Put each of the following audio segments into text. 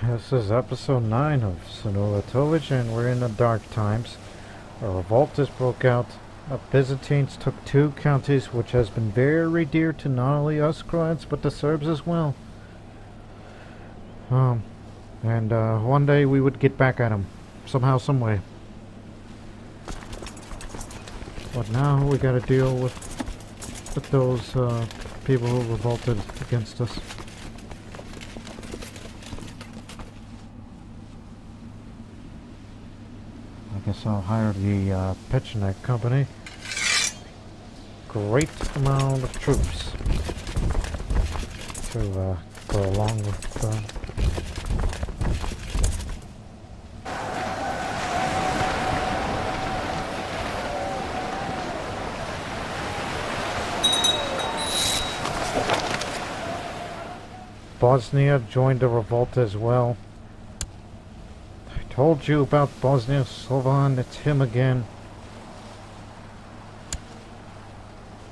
This is episode 9 of Senulatovic, and we're in the dark times. A revolt has broke out. The Byzantines took 2 counties, which has been very dear to not only us Croats, but the Serbs as well. And one day we would get back at them. Somehow, someway. But now we gotta deal with those people who revolted against us. I guess I'll hire the Pechenek company. Great amount of troops to go along with. Bosnia joined the revolt as well. Told you about Bosnia, Slovan, it's him again.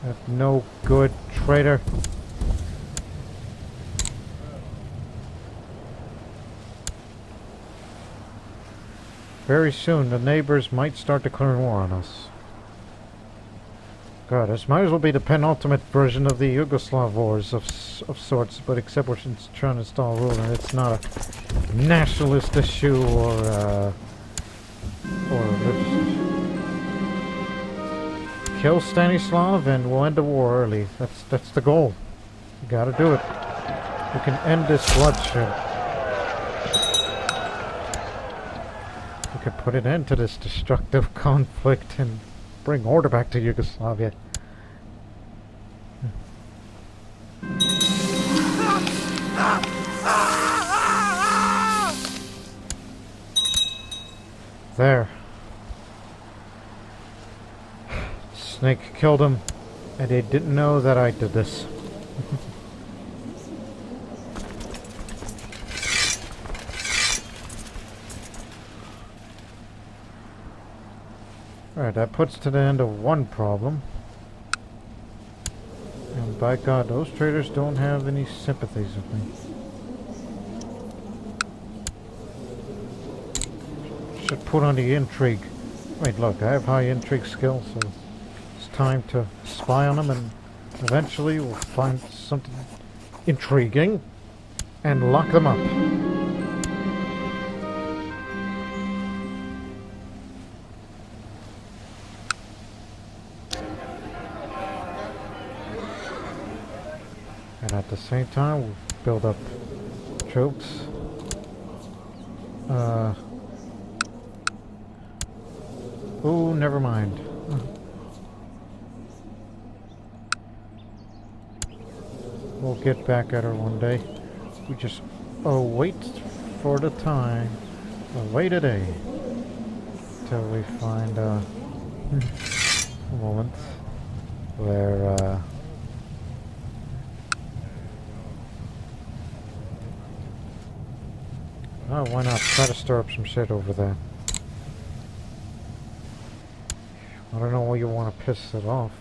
That no good traitor. Very soon the neighbors might start declaring war on us. God, this might as well be the penultimate version of the Yugoslav wars of sorts, but except we're trying to install rule and it's not a nationalist issue or religious issue. Kill Stanislav and we'll end the war early. That's the goal. You gotta do it. We can end this bloodshed. We can put an end to this destructive conflict and bring order back to Yugoslavia. There. Snake killed him, and they didn't know that I did this. Alright, that puts to the end of one problem. And by God, those traders don't have any sympathies with me. Should put on the intrigue. Wait, look, I have high intrigue skills, so it's time to spy on them, and eventually we'll find something intriguing and lock them up. And at the same time, we'll build up troops. Oh, never mind. We'll get back at her one day. We just wait for the time. Wait a day till we find a moment where oh, why not try to stir up some shit over there? I don't know why you want to piss it off.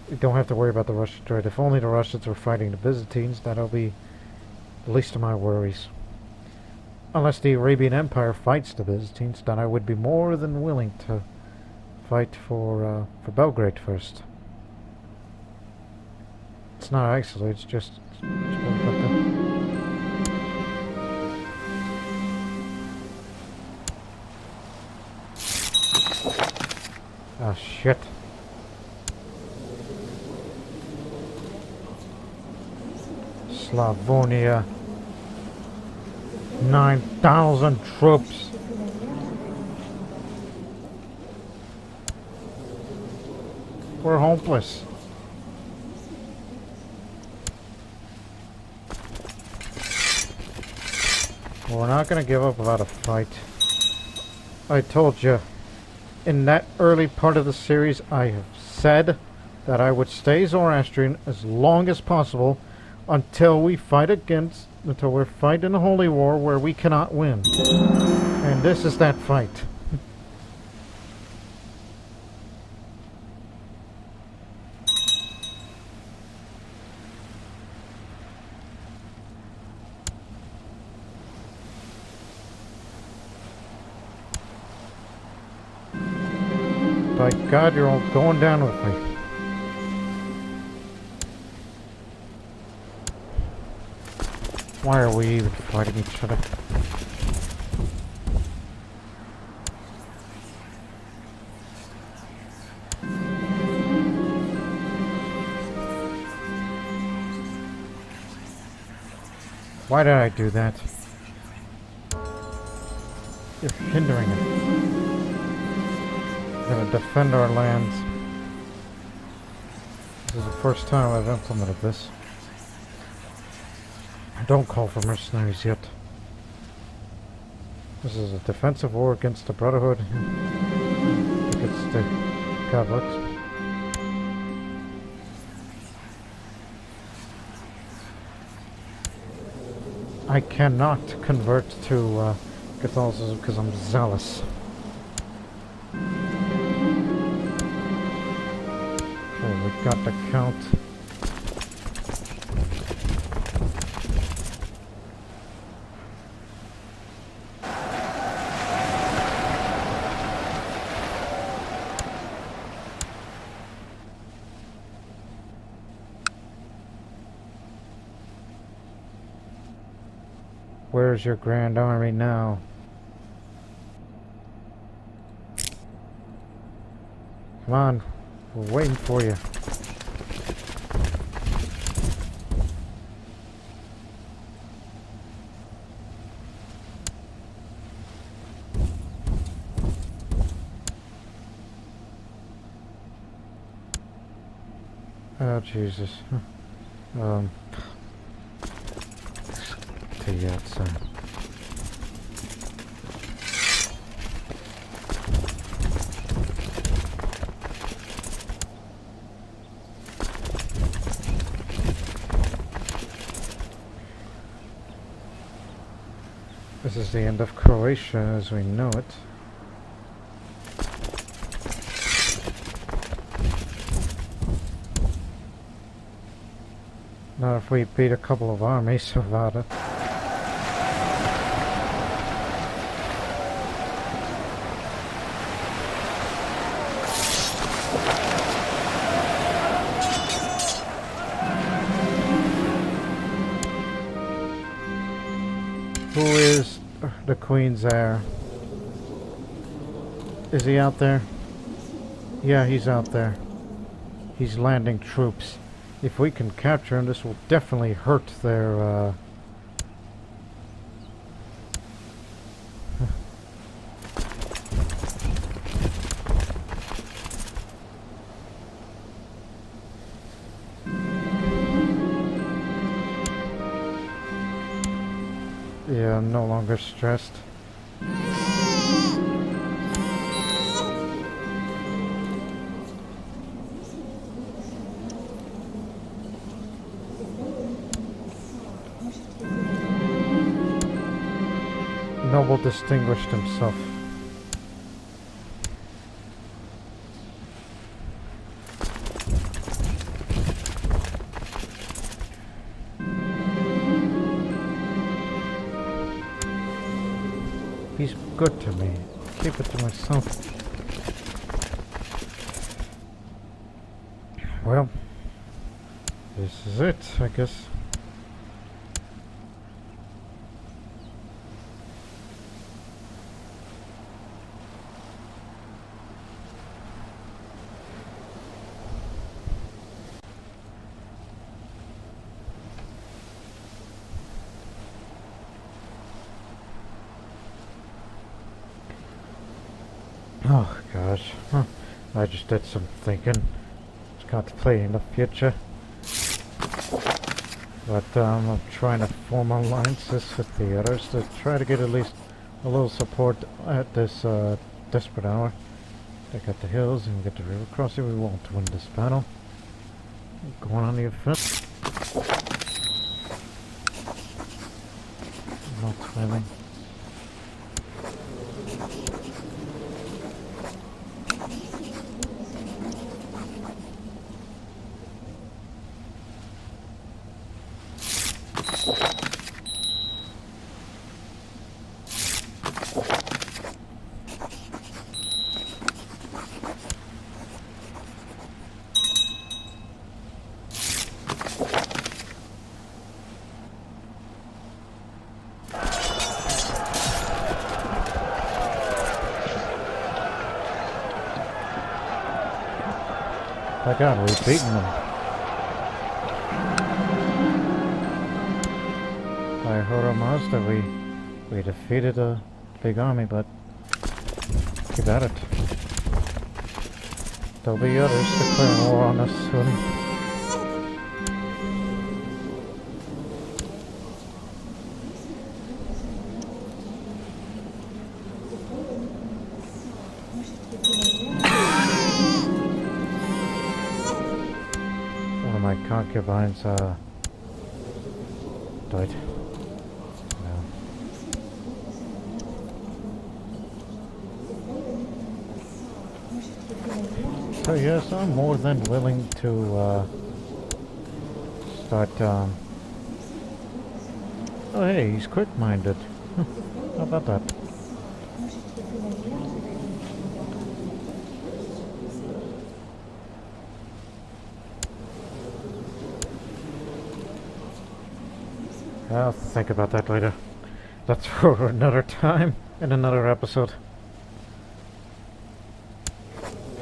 You don't have to worry about the Russian trade. If only the Russians were fighting the Byzantines, that'll be the least of my worries. Unless the Arabian Empire fights the Byzantines, then I would be more than willing to fight for Belgrade first. It's not actually, it's just ah, shit. Slavonia. 9,000 troops. We're hopeless. We're not gonna give up without a fight. I told you. In that early part of the series, I have said that I would stay Zoroastrian as long as possible until we're fighting a holy war where we cannot win. And this is that fight. by God, you're all going down with me. Why are we even fighting each other? Why did I do that? You're hindering it. We're gonna defend our lands. This is the first time I've implemented this. Don't call for mercenaries yet. This is a defensive war against the Brotherhood, against the Catholics. I cannot convert to Catholicism because I'm zealous. Okay, we got the count. Where's your Grand Army now? Come on, we're waiting for you. Oh, Jesus. Take you outside. This is the end of Croatia as we know it. Not if we beat a couple of armies without it. Who is the Queen's heir? Is he out there? Yeah, he's out there. He's landing troops. If we can capture him, this will definitely hurt their, Yeah, I'm no longer stressed. Noble distinguished himself. He's good to me. Keep it to myself. Well, this is it, I guess. Oh gosh, I just did some thinking, just contemplating the future, but I'm trying to form alliances with the others to try to get at least a little support at this desperate hour. Take out the hills and get the river crossing. We won't win this battle. Going on the offensive. Not twirling. my god, we've beaten them. By Hora Mazda, we defeated a big army, but keep at it. There'll be others declaring war on us soon. One of my concubines died. So yes, I'm more than willing to start. Oh hey, he's quick-minded. How about that? I'll think about that later. That's for another time in another episode.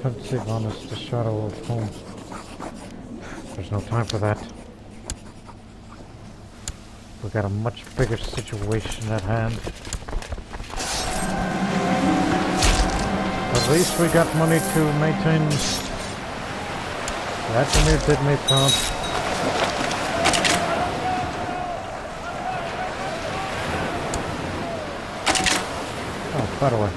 Offensive on us, the shadow of home. There's no time for that. We got a much bigger situation at hand. At least we got money to maintain. That did me proud. Oh, by the way.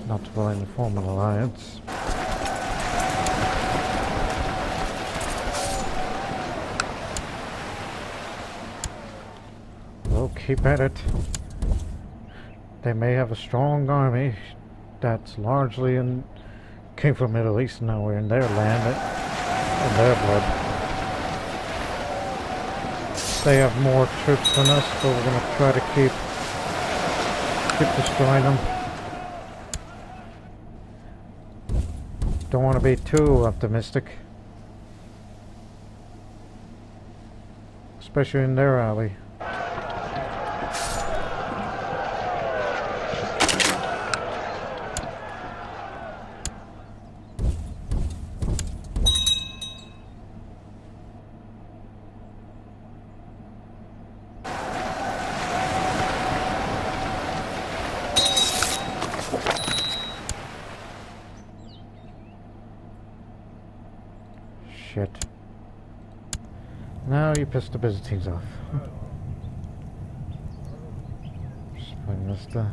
Not willing to form an alliance. We'll keep at it. They may have a strong army that's largely came from the Middle East, now we're in their land, in their blood. They have more troops than us, but we're gonna try to keep destroying them. Don't want to be too optimistic, especially in their alley. Shit. Now you pissed the Byzantines off. Just putting this to...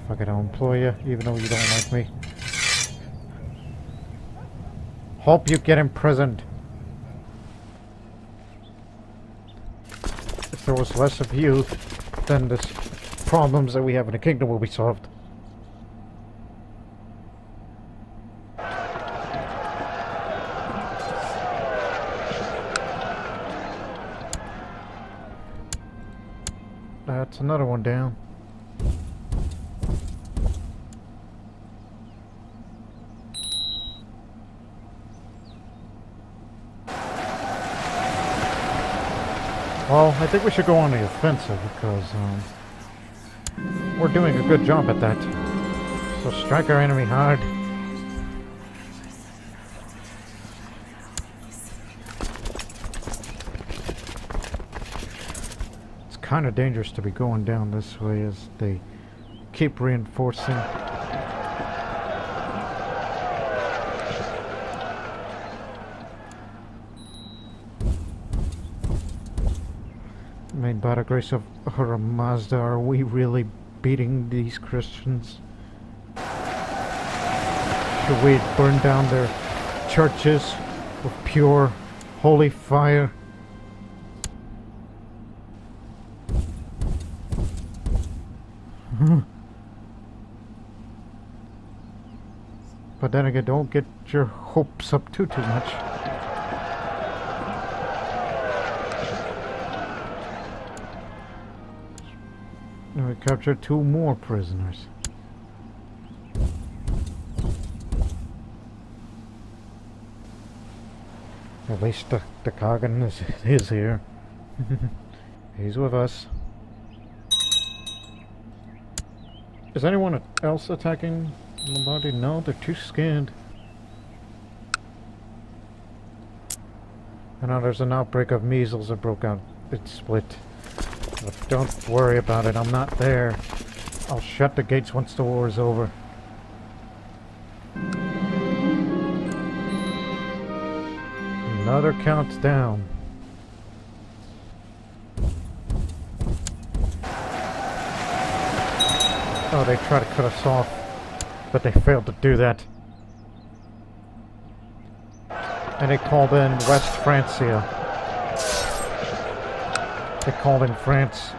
Fuck it, I'll employ you, even though you don't like me. Hope you get imprisoned. If there was less of you, then the problems that we have in the kingdom will be solved. That's another one down. Well, I think we should go on the offensive because we're doing a good job at that. So strike our enemy hard. Kind of dangerous to be going down this way as they keep reinforcing. I mean, by the grace of Hora Mazda, are we really beating these Christians? Should we burn down their churches with pure holy fire? But then again, don't get your hopes up too much. And we captured 2 more prisoners. At least the Kagan is here. He's with us. Is anyone else attacking Lombardy? No, they're too scared. I know there's an outbreak of measles that broke out. It's split. But don't worry about it, I'm not there. I'll shut the gates once the war is over. Another countdown. Oh, they try to cut us off, but they failed to do that. And they called in West Francia. They called in France.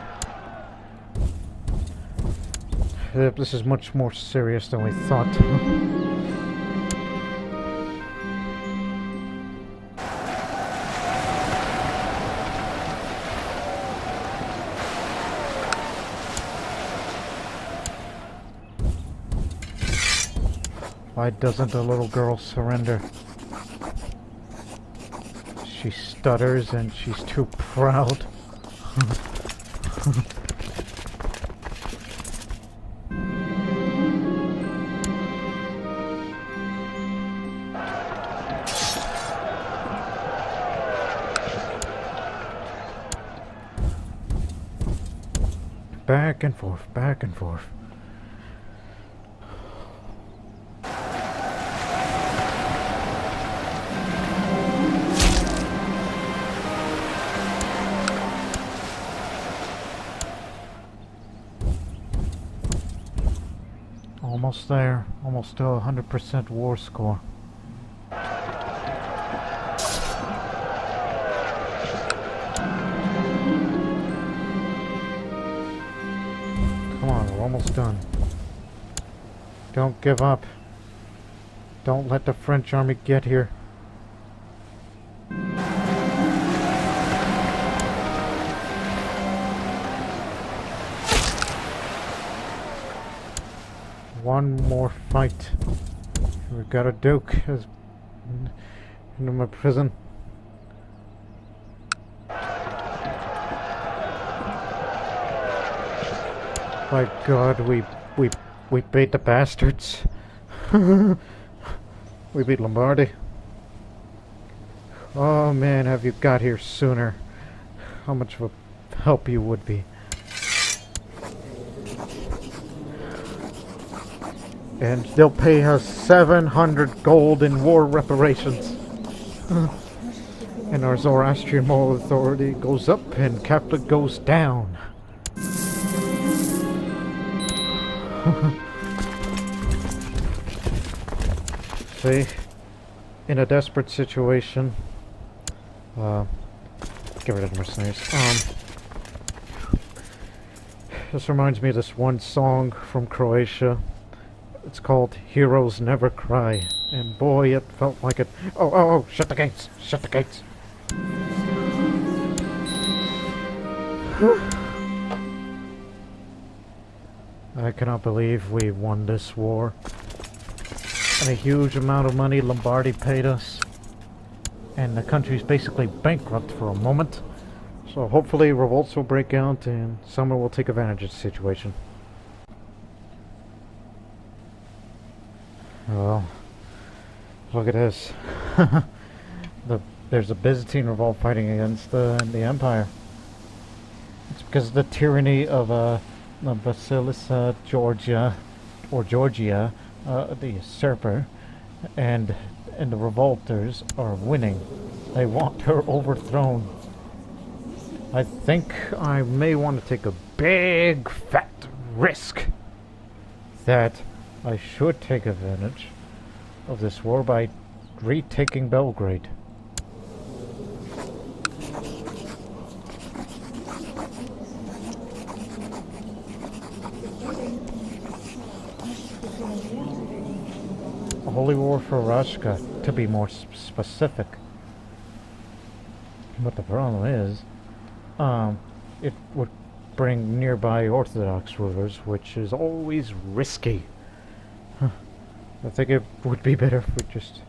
This is much more serious than we thought. Why doesn't the little girl surrender? She stutters and she's too proud. Back and forth, back and forth. Almost there. Almost to 100% war score. Come on, we're almost done. Don't give up. Don't let the French army get here. One more fight. We've got a Duke in my prison. My God, we beat the bastards. We beat Lombardy. Oh man, have you got here sooner? How much of a help you would be. And they'll pay us 700 gold in war reparations. And our Zoroastrian moral authority goes up and Catholic goes down. See? In a desperate situation. Get rid of the mercenaries. This reminds me of this one song from Croatia. It's called Heroes Never Cry. And boy, it felt like it. Oh, shut the gates! Shut the gates! I cannot believe we won this war. And a huge amount of money Lombardy paid us. And the country's basically bankrupt for a moment. So hopefully revolts will break out and someone will take advantage of the situation. Well, look at this. There's a Byzantine revolt fighting against the Empire. It's because of the tyranny of Basilissa Georgia, or Georgia, the usurper, and the revolters are winning. They want her overthrown. I think I may want to take a big fat risk that I should take advantage of this war by retaking Belgrade. A holy war for Rashka, to be more specific. But the problem is, it would bring nearby Orthodox rulers, which is always risky. I think it would be better if we just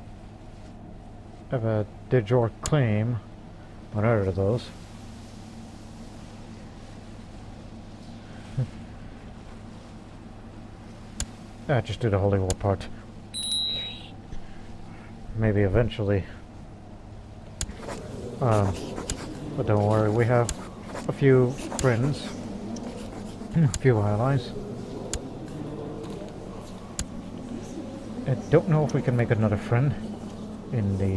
have a de jure claim on either of those. Just do the Holy War part. Maybe eventually. But don't worry, we have a few friends. A few allies. I don't know if we can make another friend in the...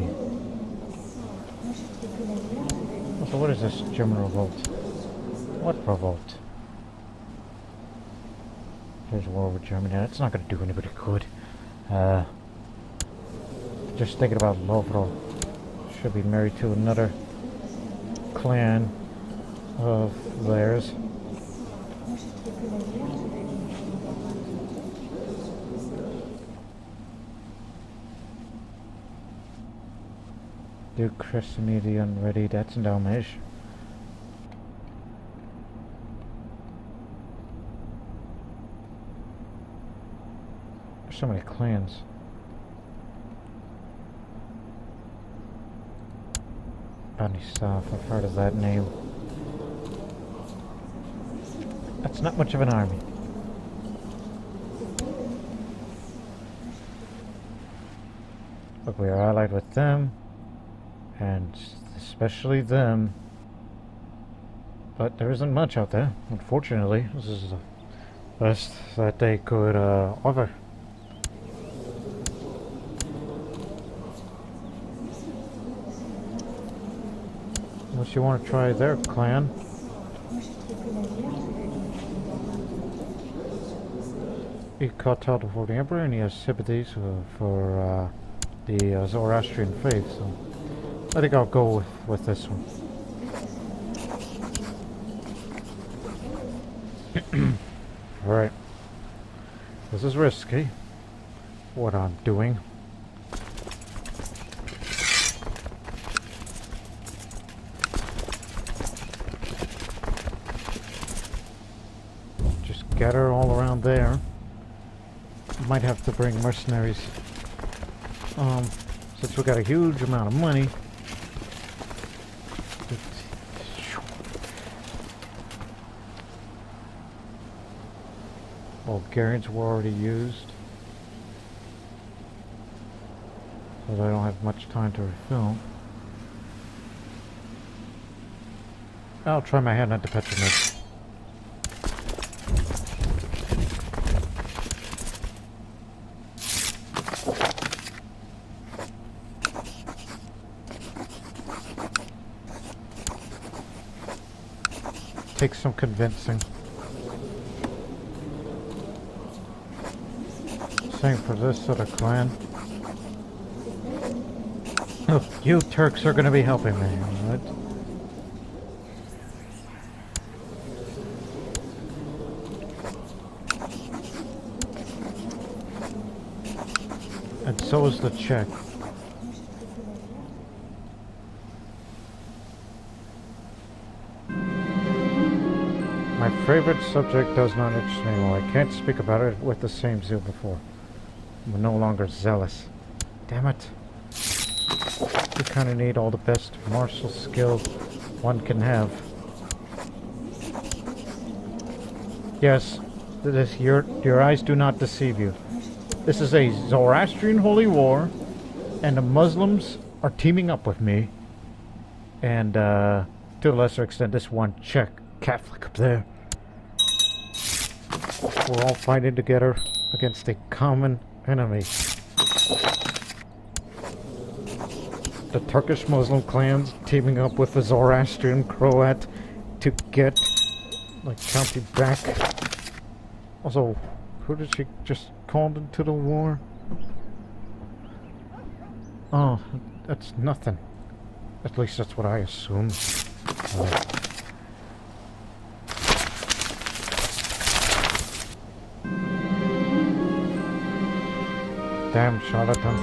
So what is this German revolt? What revolt? There's war with Germany. That's not going to do anybody good. Just thinking about Lovro. Should be married to another clan of theirs. Duke Crescimir the Unready, that's in Dalmatia. There's so many clans. Banistav, I've heard of that name. That's not much of an army. But we are allied with them. And especially them. But there isn't much out there, unfortunately. This is the best that they could offer. Unless you want to try their clan. He cut out for the Emperor and he has sympathies for the Zoroastrian faith, so I think I'll go with this one. Alright. This is risky, what I'm doing. Just gather all around there. Might have to bring mercenaries. Since we got a huge amount of money. Bulgarians were already used. So I don't have much time to refill. I'll try my hand at the Petronas. Takes some convincing. Same for this other clan. Oh, you Turks are going to be helping me, right? And so is the Czech. My favorite subject does not interest me anymore. I can't speak about it with the same zeal before. I'm no longer zealous. Damn it. You kind of need all the best martial skill one can have. Yes, this, your eyes do not deceive you. This is a Zoroastrian holy war, and the Muslims are teaming up with me. And to a lesser extent, this one Czech Catholic up there. We're all fighting together against a common enemy. The Turkish Muslim clans teaming up with the Zoroastrian Croat to get like county back. Also, who did she just call into the war? Oh, that's nothing. At least that's what I assume. Damn charlatan.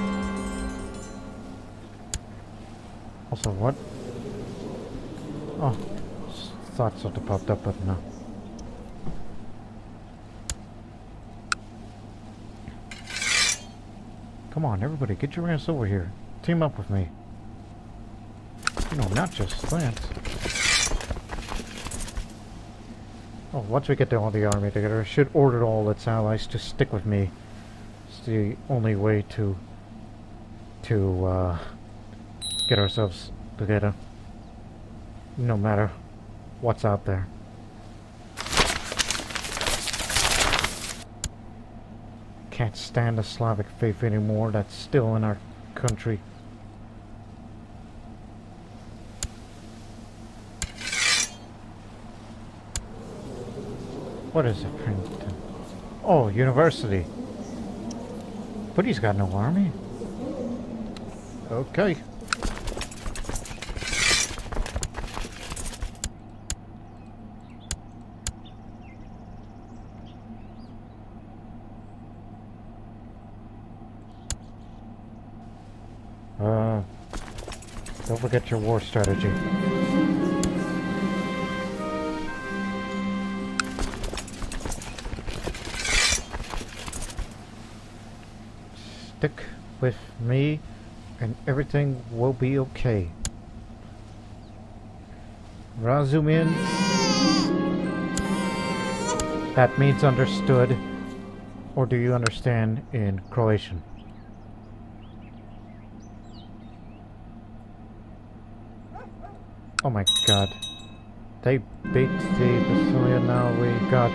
Also, what? Oh, thought something popped up, but no. Come on, everybody, get your ass over here. Team up with me. You know, not just Lance. Oh, once we get all the army together, I should order all its allies to stick with me the only way to get ourselves together, no matter what's out there. Can't stand the Slavic faith anymore. That's still in our country. What is it, Princeton? Oh, university. But he's got no army. Okay. Don't forget your war strategy. Stick with me and everything will be okay. Razumin. That means understood. Or do you understand in Croatian? Oh my god. They beat the Basilia, now we got...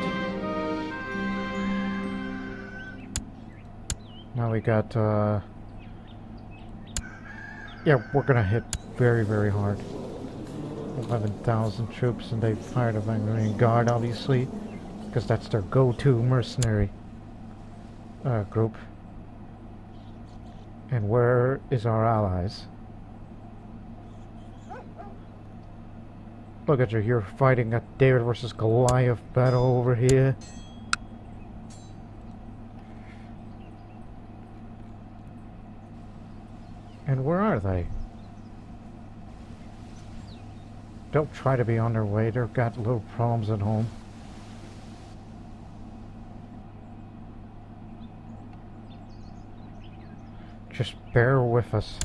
Now we got, yeah, we're gonna hit very, very hard. 11,000 troops, and they fired a Hungarian Guard, obviously, because that's their go-to mercenary group. And where is our allies? Look at you, you're fighting a David versus Goliath battle over here. And where are they? Don't try to be on their way, they've got little problems at home. Just bear with us.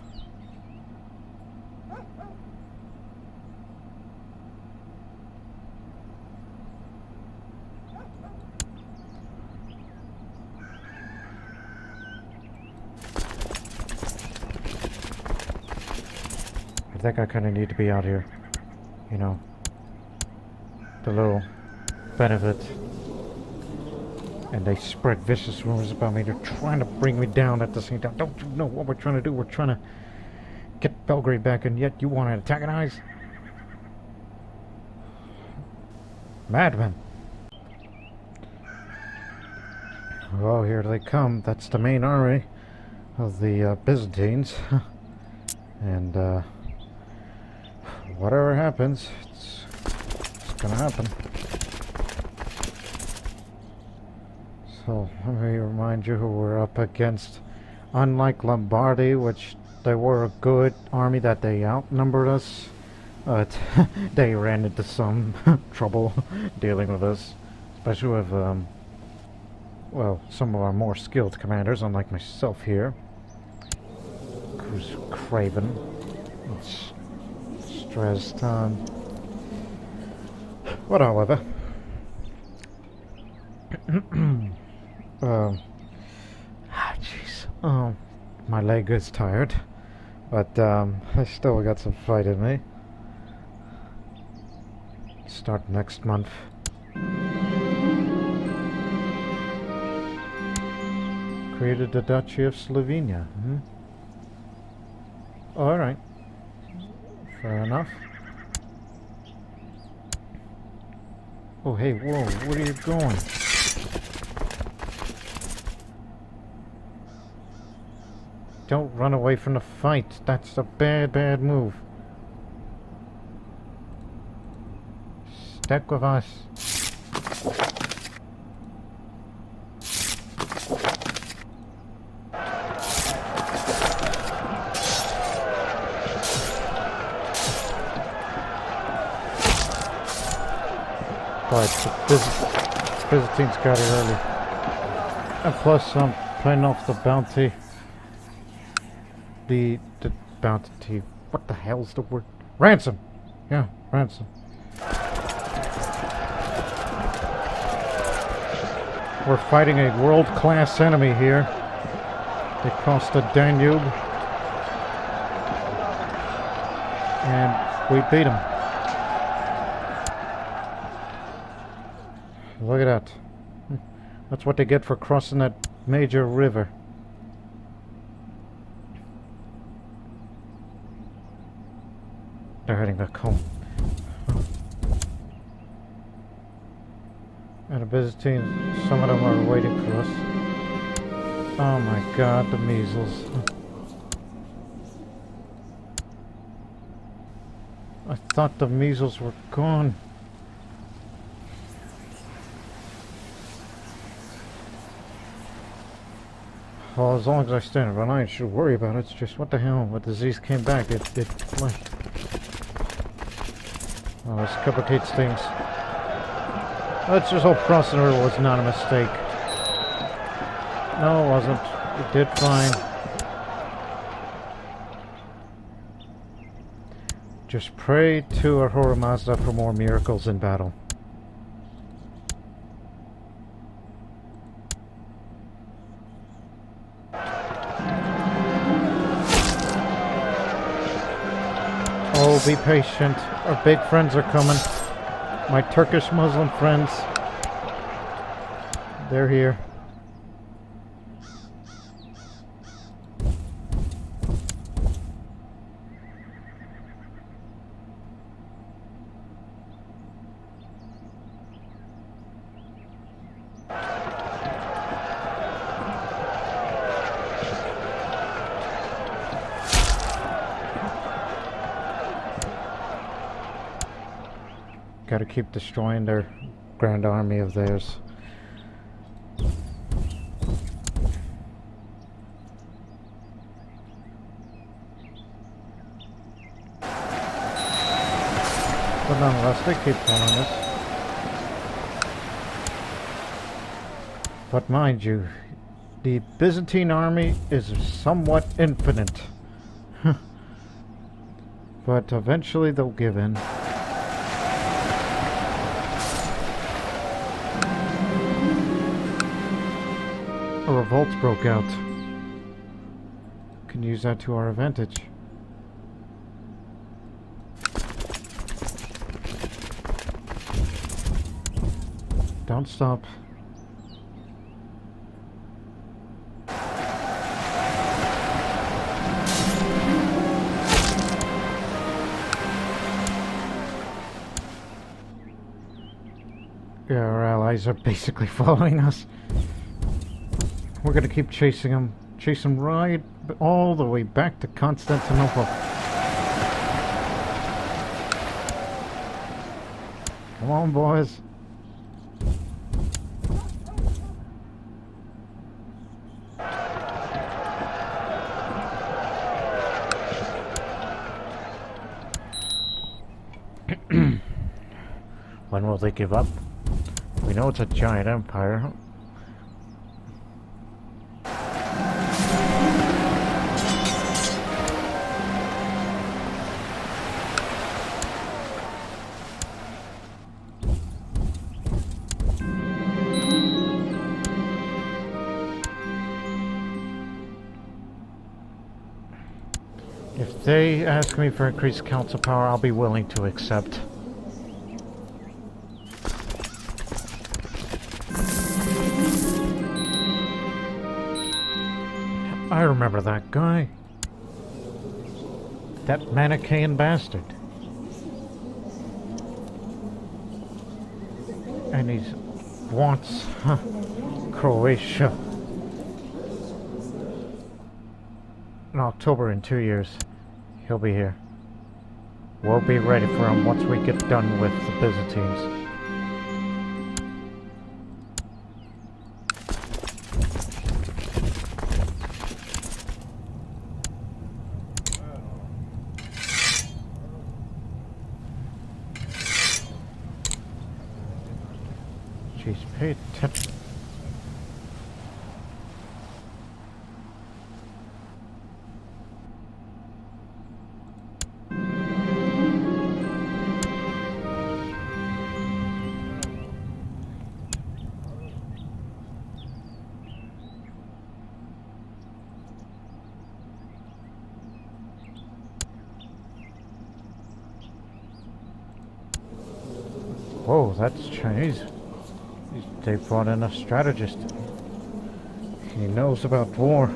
I think I kind of need to be out here, you know, the little benefit. And they spread vicious rumors about me. They're trying to bring me down at the same time. Don't you know what we're trying to do? We're trying to get Belgrade back, and yet you want to antagonize? Madman. Oh, here they come. That's the main army of the Byzantines. And, whatever happens, it's gonna happen. So, let me remind you who we're up against. Unlike Lombardy, which they were a good army that they outnumbered us, but they ran into some trouble dealing with us. Especially with, well, some of our more skilled commanders, unlike myself here. Who's Craven. It's Dresden. But however, jeez, my leg is tired, but I still got some fight in me. Start next month. Created the Duchy of Slovenia. All right. Fair enough. Oh, hey, whoa, where are you going? Don't run away from the fight. That's a bad, bad move. Stick with us. But the Byzantines got it early. And plus I'm playing off the bounty. The bounty. What the hell's the word? Ransom! Yeah, ransom. We're fighting a world-class enemy here. They crossed the Danube. And we beat them. Look at that. That's what they get for crossing that major river. They're heading back home. And the Byzantines, some of them are waiting for us. Oh my god, the measles. I thought the measles were gone. Well, as long as I stand around, I should worry about it. It's just, what the hell? What disease came back? It flashed. Oh, this complicates things. Let's just hope crossing the river was not a mistake. No, it wasn't. It did fine. Just pray to Ahura Mazda for more miracles in battle. Oh, be patient. Our big friends are coming. My Turkish Muslim friends. They're here. Gotta keep destroying their grand army of theirs. But nonetheless, they keep following us. But mind you, the Byzantine army is somewhat infinite. But eventually they'll give in. A revolt broke out. Can use that to our advantage. Don't stop. Yeah, our allies are basically following us. We're gonna keep chasing them. Chase them right all the way back to Constantinople. Come on, boys. When will they give up? We know it's a giant empire. If they ask me for increased council power, I'll be willing to accept. I remember that guy. That Manichaean bastard. And he wants Croatia. In October, in 2 years, he'll be here. We'll be ready for him once we get done with the Byzantines. Jeez, pay attention. Whoa, that's Chinese. They brought in a strategist. He knows about war.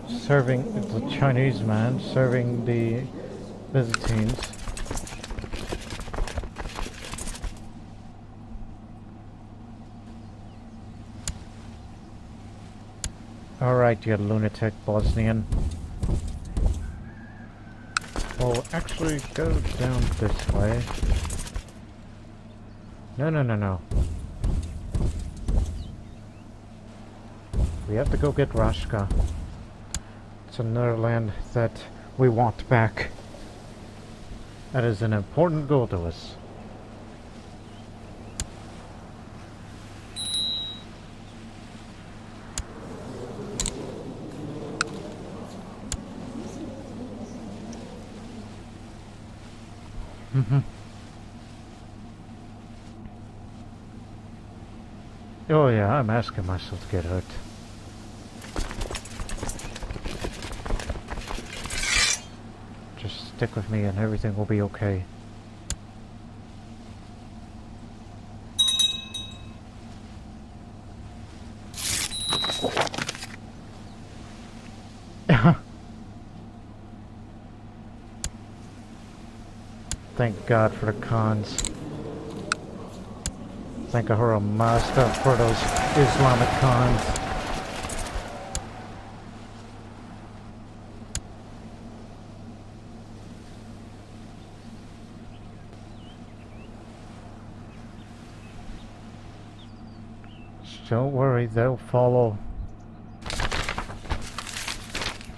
Serving the Chinese man, serving the Byzantines. Alright, you lunatic Bosnian. Well, actually, go down this way. No. We have to go get Rashka. It's another land that we want back. That is an important goal to us. Oh yeah, I'm asking myself to get hurt. Just stick with me and everything will be okay. Thank God for the cons. Thank Ahura Mazda for those Islamic cons. Don't worry, they'll follow.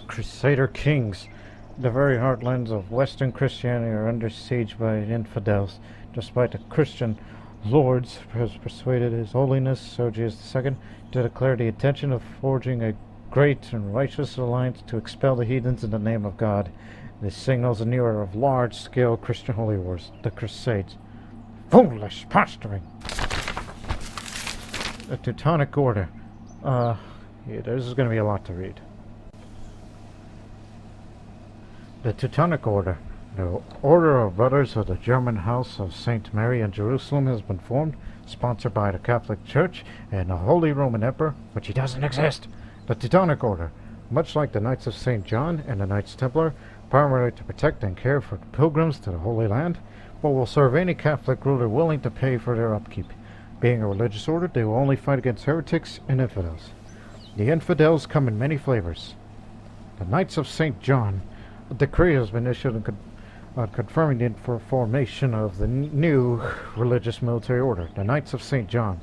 Crusader kings. The very heartlands of Western Christianity are under siege by infidels, despite the Christian lords has persuaded His Holiness Sergius II to declare the intention of forging a great and righteous alliance to expel the heathens in the name of God. This signals a new era of large-scale Christian holy wars, the Crusades. Foolish posturing! The Teutonic Order. Yeah, this is going to be a lot to read. The Teutonic Order. The Order of Brothers of the German House of St. Mary in Jerusalem has been formed, sponsored by the Catholic Church and the Holy Roman Emperor, but he doesn't exist. The Teutonic Order, much like the Knights of St. John and the Knights Templar, primarily to protect and care for pilgrims to the Holy Land, but will serve any Catholic ruler willing to pay for their upkeep. Being a religious order, they will only fight against heretics and infidels. The infidels come in many flavors. The Knights of St. John. A decree has been issued confirming the formation of the new religious military order, the Knights of St. John.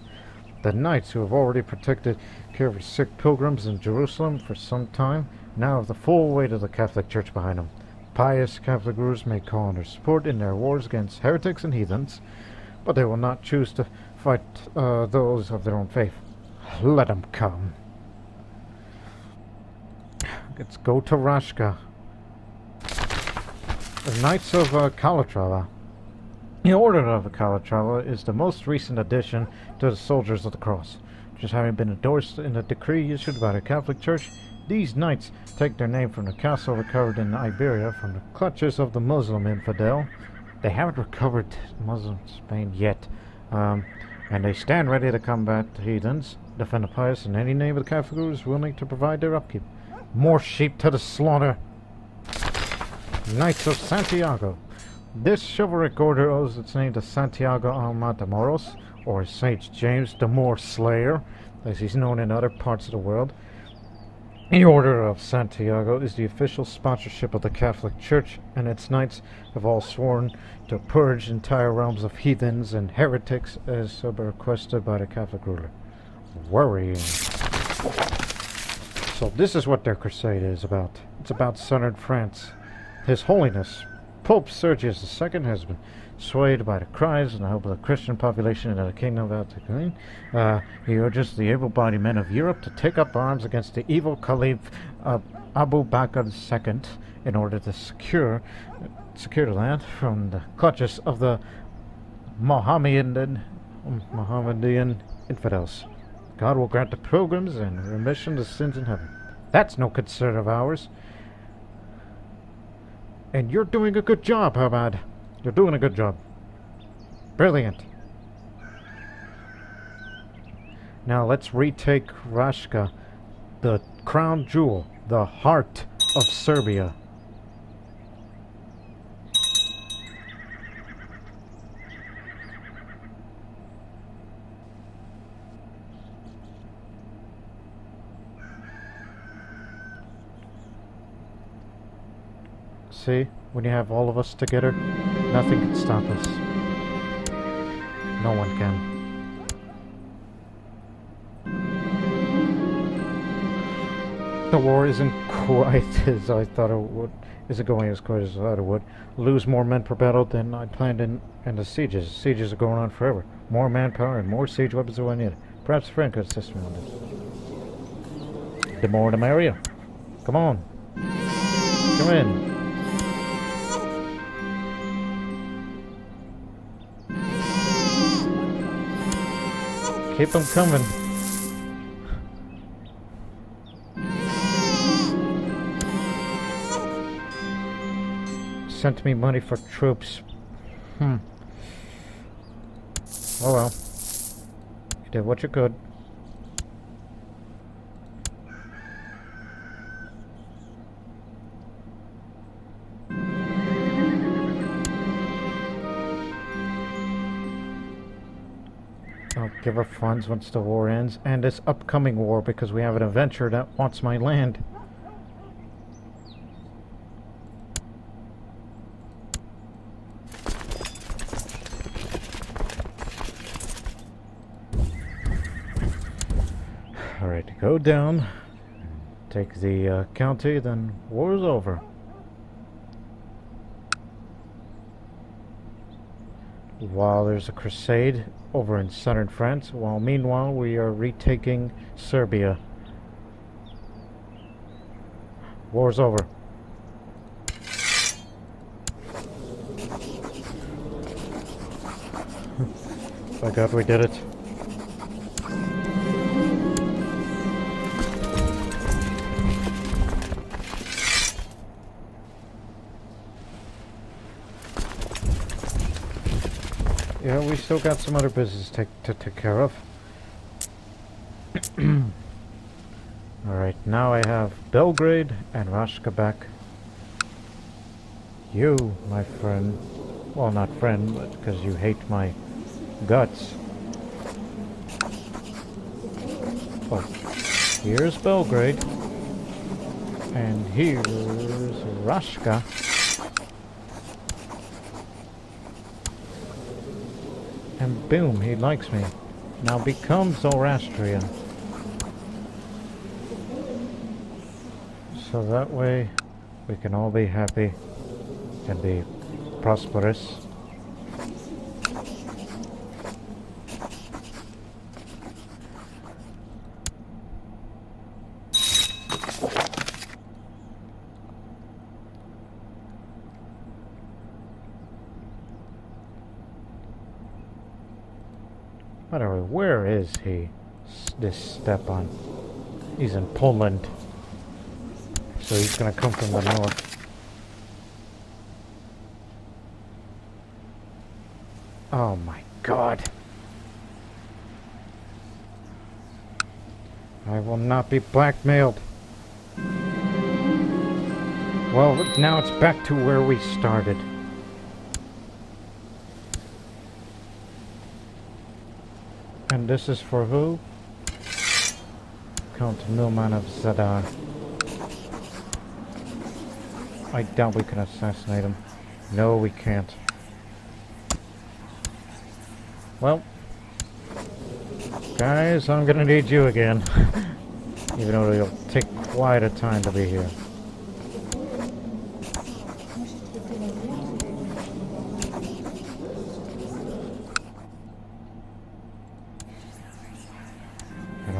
The knights who have already protected care of sick pilgrims in Jerusalem for some time now have the full weight of the Catholic Church behind them. Pious Catholic rulers may call on their support in their wars against heretics and heathens, but they will not choose to fight those of their own faith. Let them come. Let's go to Rashka. The Knights of Calatrava. The Order of Calatrava is the most recent addition to the Soldiers of the Cross. Just having been endorsed in a decree issued by the Catholic Church, these knights take their name from the castle recovered in Iberia from the clutches of the Muslim infidel. They haven't recovered Muslim Spain yet, and they stand ready to combat the heathens, defend the pious, and any name of the Catholic who is willing to provide their upkeep. More sheep to the slaughter! Knights of Santiago. This chivalric order owes its name to Santiago Matamoros, or Saint James the Moor Slayer, as he's known in other parts of the world. The Order of Santiago is the official sponsorship of the Catholic Church, and its knights have all sworn to purge entire realms of heathens and heretics as requested by the Catholic ruler. Worrying. So this is what their crusade is about. It's about southern France. His Holiness, Pope Sergius II, has been swayed by the cries and the hope of the Christian population in the Kingdom of Croatia. He urges the able-bodied men of Europe to take up arms against the evil Caliph Abu Bakr II in order to secure the land from the clutches of the Mohammedan infidels. God will grant the pilgrims and remission of sins in heaven. That's no concern of ours. And you're doing a good job, Hamad. You're doing a good job. Brilliant. Now let's retake Rashka, the crown jewel, the heart of Serbia. See, when you have all of us together, nothing can stop us. No one can. The war isn't quite as I thought it would. Isn't going as quite as I thought it would. Lose more men per battle than I planned in the sieges. Sieges are going on forever. More manpower and more siege weapons than I need. Perhaps a friend could assist me on this. The more the merrier. Come on. Come in. Keep them coming. Sent me money for troops. Oh well. You did what you could. I'll give her funds once the war ends, and this upcoming war, because we have an adventurer that wants my land. Alright, go down, take the county, then war's over. While there's a crusade over in southern France, while meanwhile we are retaking Serbia. War's over. By God, we did it. Yeah, we still got some other business to take care of. Alright, now I have Belgrade and Rashka back. You, my friend, well, not friend, but because you hate my guts. Well, here's Belgrade, and here's Rashka. And boom, he likes me. Now become Zoroastrian. So that way we can all be happy and be prosperous. By the way, where is he? This Stepan. He's in Poland. So he's gonna come from the north. Oh my God. I will not be blackmailed. Well, now it's back to where we started. And this is for who? Count Milman of Zadar. I doubt we can assassinate him. No, we can't. Well, guys, I'm gonna need you again. Even though it'll take quite a time to be here.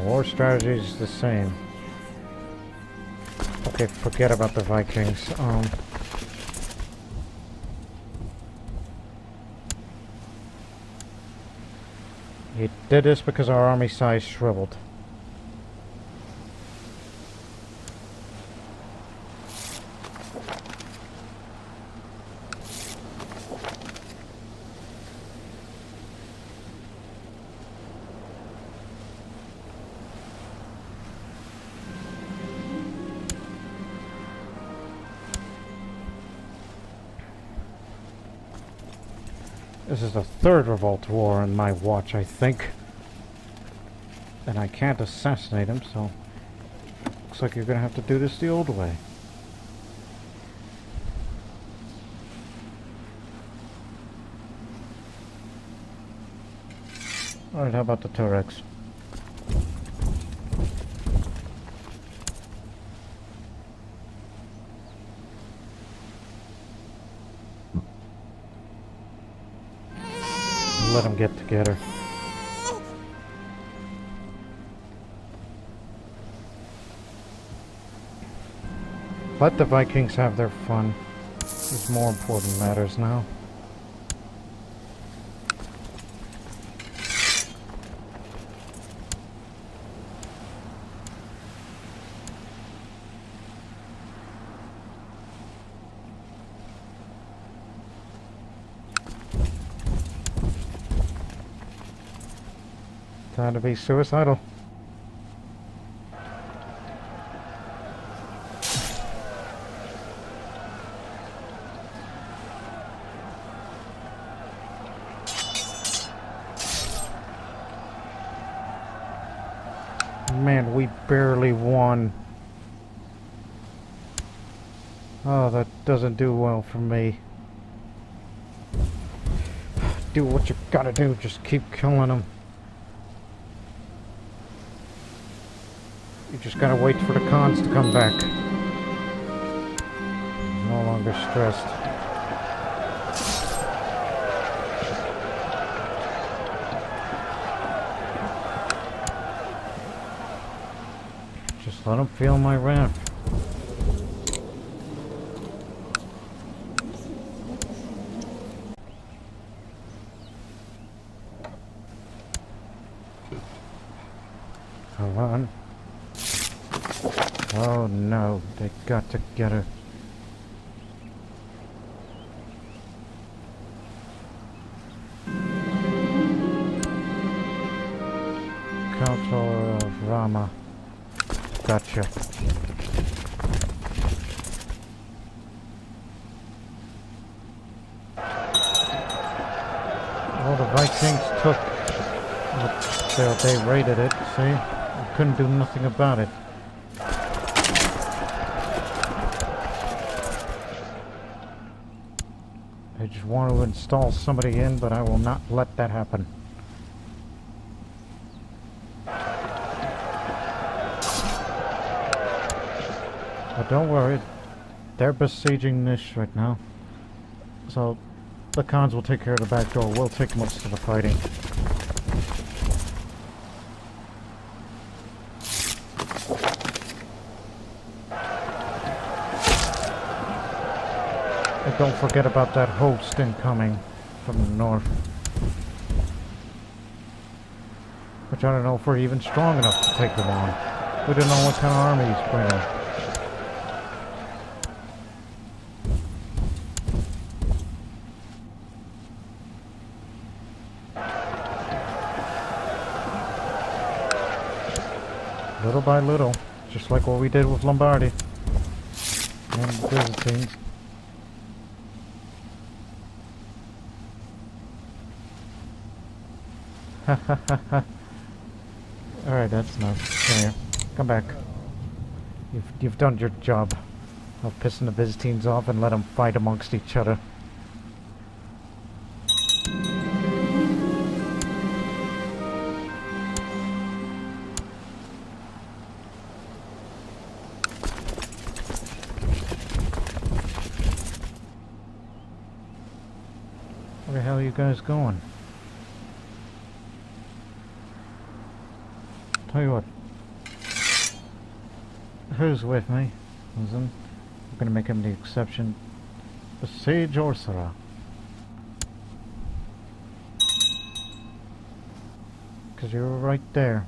War strategy is the same. Okay, forget about the Vikings. He did this because our army size shriveled. This is the third revolt war on my watch, I think. And I can't assassinate him, so... Looks like you're gonna have to do this the old way. Alright, how about the Tuaregs? Let them get together. Let the Vikings have their fun. There's more important matters now. Time to be suicidal. Man, we barely won. Oh, that doesn't do well for me. Do what you gotta do, just keep killing them. You just gotta wait for the cons to come back. No longer stressed. Just let them feel my wrath. Come on. Oh no, they got together. Council of Rama. Gotcha. Well, the Vikings took... They raided it, see? I couldn't do nothing about it. I just want to install somebody in, but I will not let that happen. But don't worry, they're besieging Nish right now. So the cons will take care of the back door. We'll take most of the fighting. And don't forget about that host incoming from the north. Which I don't know if we're even strong enough to take them on. We don't know what kind of army he's bringing. Little by little, just like what we did with Lombardy and the Byzantines. Ha ha ha ha. Alright, that's enough. Come here. Come back. You've done your job of pissing the Byzantines off and let them fight amongst each other. Where the hell are you guys going? Tell you what. Who's with me? Listen, I'm gonna make him the exception. Besiege Orsara. Because you're right there.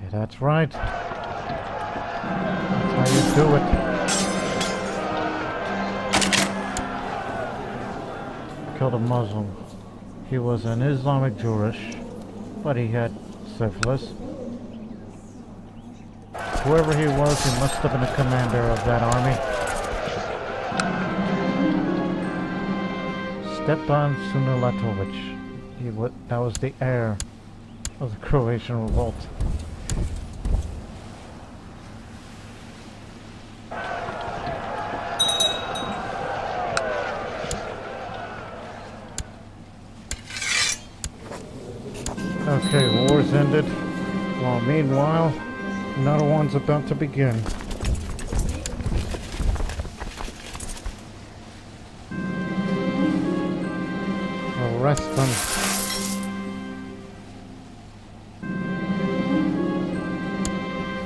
Yeah, that's right. That's how you do it. Killed a Muslim. He was an Islamic Jewish, but he had syphilis. whoever he was, he must have been a commander of that army. Stepan Senulatovic. That was the heir of the Croatian revolt. Okay, war's ended. While meanwhile, another one's about to begin. Arrest them.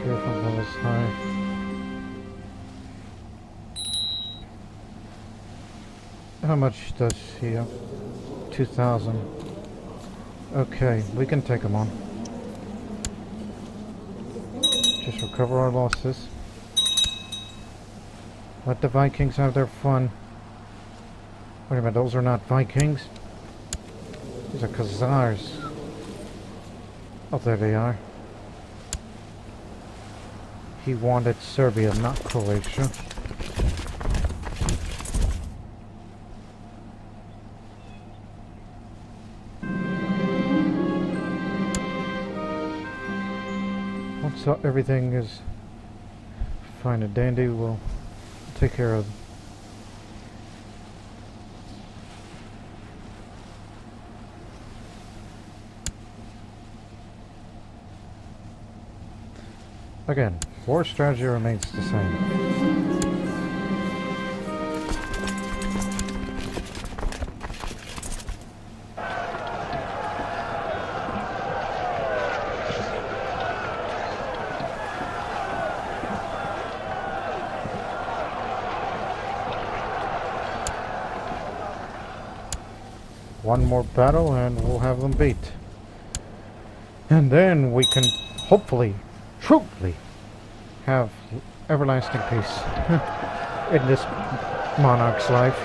Fearful levels high. How much does he have? 2,000. Okay, we can take him on. Just recover our losses. Let the Vikings have their fun. Wait a minute, those are not Vikings. These are Khazars. Oh, there they are. He wanted Serbia, not Croatia. Once everything is fine and dandy, we'll take care of them. Again, war strategy remains the same. One more battle and we'll have them beat. And then we can hopefully, truly, have everlasting peace in this monarch's life.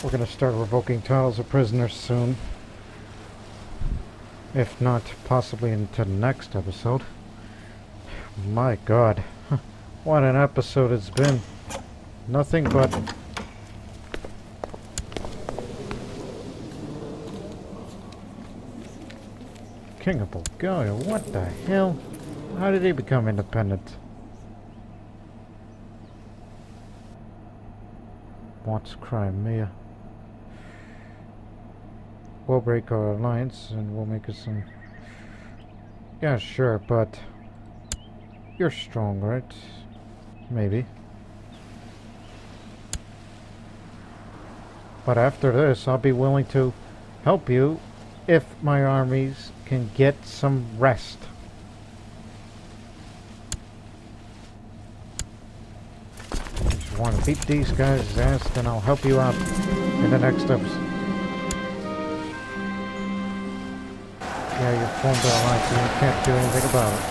We're going to start revoking titles of prisoners soon. If not, possibly into the next episode. My God. What an episode it's been. Nothing but... King of Bulgaria, what the hell? How did he become independent? Wants Crimea. We'll break our alliance and we'll make it some... Yeah, sure, but... You're strong, right? Maybe. But after this, I'll be willing to help you if my armies can get some rest. If you want to beat these guys' ass, then I'll help you out in the next episode. Yeah, you formed an alliance and you can't do anything about it.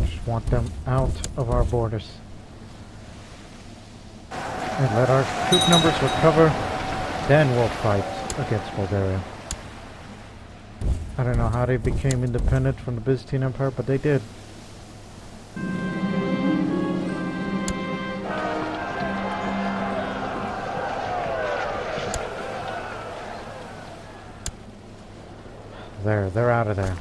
Just want them out of our borders. And let our troop numbers recover, then we'll fight against Bulgaria. I don't know how they became independent from the Byzantine Empire, but they did. There, they're out of there.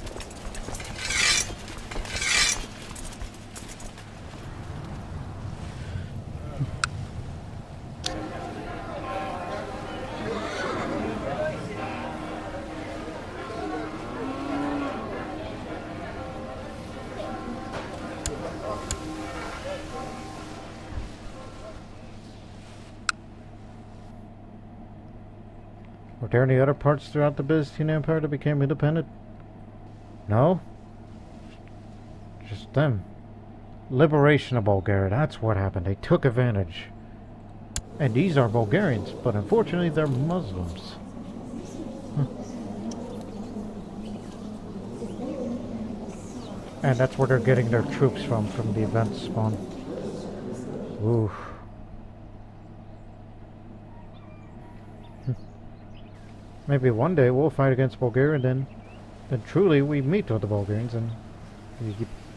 Were there any other parts throughout the Byzantine Empire that became independent? No? Just them. Liberation of Bulgaria, that's what happened. They took advantage. And these are Bulgarians, but unfortunately they're Muslims. And that's where they're getting their troops from the event spawn. Ooh. Maybe one day we'll fight against Bulgaria, then truly we meet with the Bulgarians, and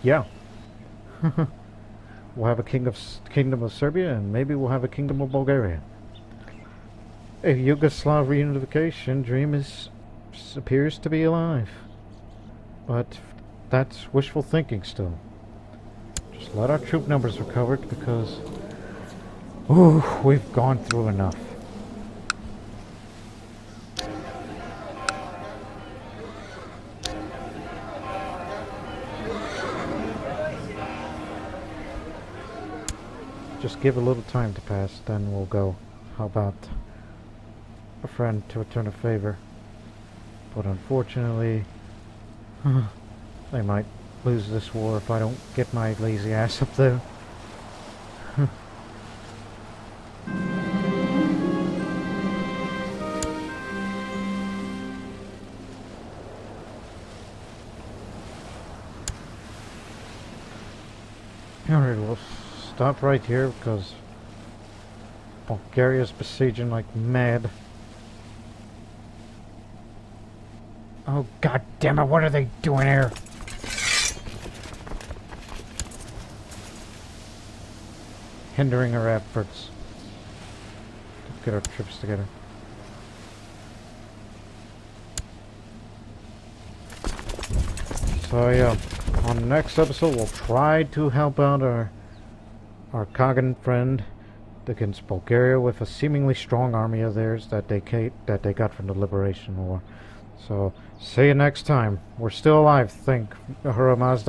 yeah. We'll have a kingdom of Serbia, and maybe we'll have a kingdom of Bulgaria. A Yugoslav reunification dream appears to be alive. But that's wishful thinking still. Just let our troop numbers recover, because ooh, we've gone through enough. Just give a little time to pass, then we'll go. How about a friend to return a favor? But unfortunately, they might lose this war if I don't get my lazy ass up there. Alright, we'll stop right here because Bulgaria's besieging like mad. Oh, god damn it, what are they doing here? Hindering our efforts to get our troops together. So yeah, on the next episode we'll try to help out our Kagan friend against Bulgaria with a seemingly strong army of theirs that they got from the Liberation War. So, see you next time. We're still alive, thank Ahura Mazda.